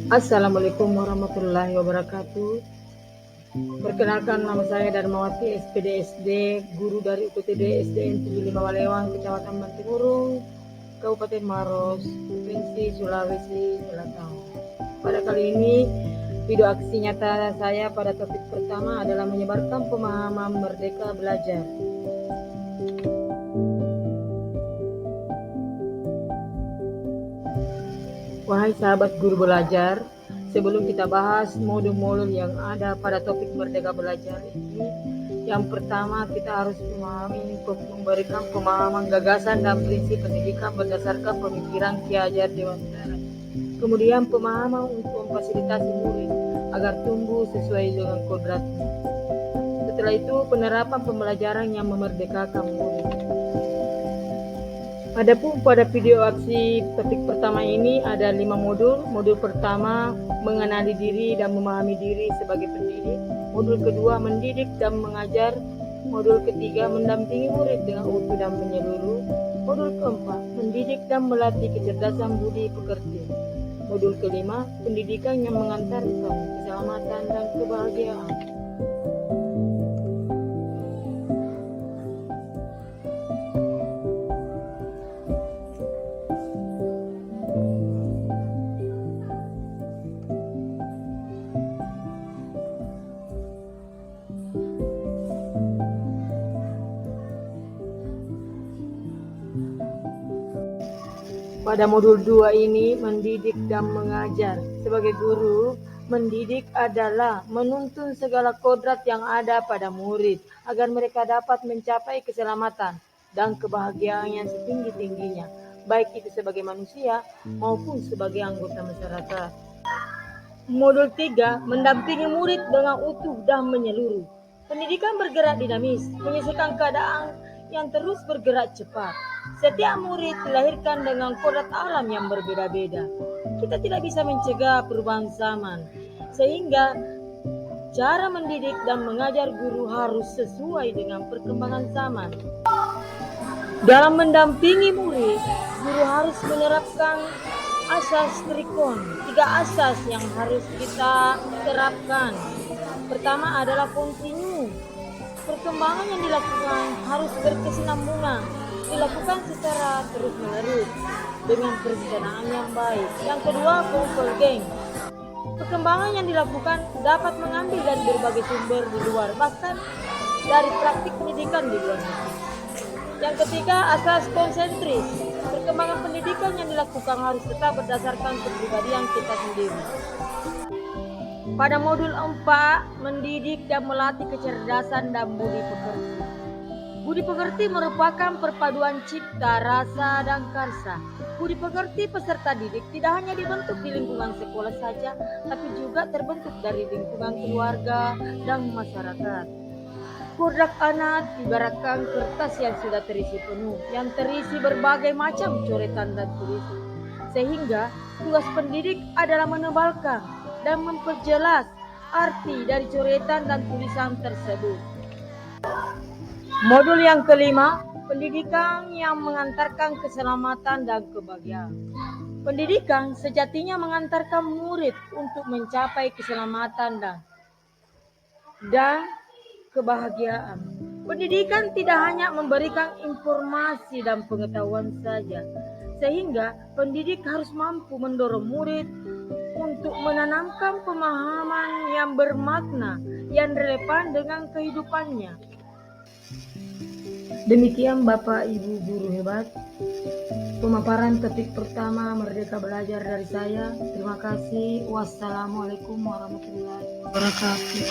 Assalamualaikum warahmatullahi wabarakatuh. Perkenalkan, nama saya Darmawati, SPD SD, guru dari UPTD SDN 75 Walewang, Kecamatan Bantimurung, Kabupaten Maros, Provinsi Sulawesi Selatan. Pada kali ini, video aksi nyata saya pada topik pertama adalah menyebarkan pemahaman merdeka belajar. Wahai sahabat guru belajar, sebelum kita bahas modul-modul yang ada pada topik merdeka belajar ini, yang pertama kita harus memberikan pemahaman gagasan dan prinsip pendidikan berdasarkan pemikiran Ki Hajar Dewantara. Kemudian pemahaman untuk memfasilitasi murid agar tumbuh sesuai dengan kodratnya. Setelah itu penerapan pembelajaran yang memerdekakan murid. Adapun pada video aksi topik pertama ini ada 5 modul. Modul pertama, mengenali diri dan memahami diri sebagai pendidik. Modul kedua, mendidik dan mengajar. Modul ketiga, mendampingi murid dengan utuh dan menyeluruh. Modul keempat, mendidik dan melatih kecerdasan budi pekerti. Modul kelima, pendidikan yang mengantarkan keselamatan dan kebahagiaan. Pada modul 2 ini, mendidik dan mengajar. Sebagai guru, mendidik adalah menuntun segala kodrat yang ada pada murid agar mereka dapat mencapai keselamatan dan kebahagiaan yang setinggi-tingginya, baik itu sebagai manusia maupun sebagai anggota masyarakat. Modul 3, mendampingi murid dengan utuh dan menyeluruh. Pendidikan bergerak dinamis, menyesuaikan keadaan yang terus bergerak cepat. Setiap murid dilahirkan dengan kodrat alam yang berbeda-beda. Kita tidak bisa mencegah perubahan zaman, sehingga cara mendidik dan mengajar guru harus sesuai dengan perkembangan zaman. Dalam mendampingi murid, guru harus menerapkan asas trikon. 3 asas yang harus kita terapkan. Pertama adalah kontinu. Perkembangan yang dilakukan harus berkesinambungan, dilakukan secara terus-menerus dengan perencanaan yang baik. Yang kedua, konvergen. Perkembangan yang dilakukan dapat mengambil dari berbagai sumber di luar, bahkan dari praktik pendidikan di luar negeri. Yang ketiga, asas konsentris. Perkembangan pendidikan yang dilakukan harus tetap berdasarkan kepribadian kita sendiri. Pada modul 4, mendidik dan melatih kecerdasan dan budi pekerti. Budi pekerti merupakan perpaduan cipta, rasa, dan karsa. Budi pekerti peserta didik tidak hanya dibentuk di lingkungan sekolah saja, tapi juga terbentuk dari lingkungan keluarga dan masyarakat. Kodrat anak ibaratkan kertas yang sudah terisi penuh, yang terisi berbagai macam coretan dan tulisan. Sehingga tugas pendidik adalah menebalkan dan memperjelas arti dari coretan dan tulisan tersebut. Modul yang kelima, pendidikan yang mengantarkan keselamatan dan kebahagiaan. Pendidikan sejatinya mengantarkan murid untuk mencapai keselamatan dan kebahagiaan. Pendidikan tidak hanya memberikan informasi dan pengetahuan saja, sehingga pendidik harus mampu mendorong murid untuk menanamkan pemahaman yang bermakna, yang relevan dengan kehidupannya. Demikian Bapak Ibu guru hebat, pemaparan topik pertama Merdeka Belajar dari saya. Terima kasih. Wassalamualaikum warahmatullahi wabarakatuh.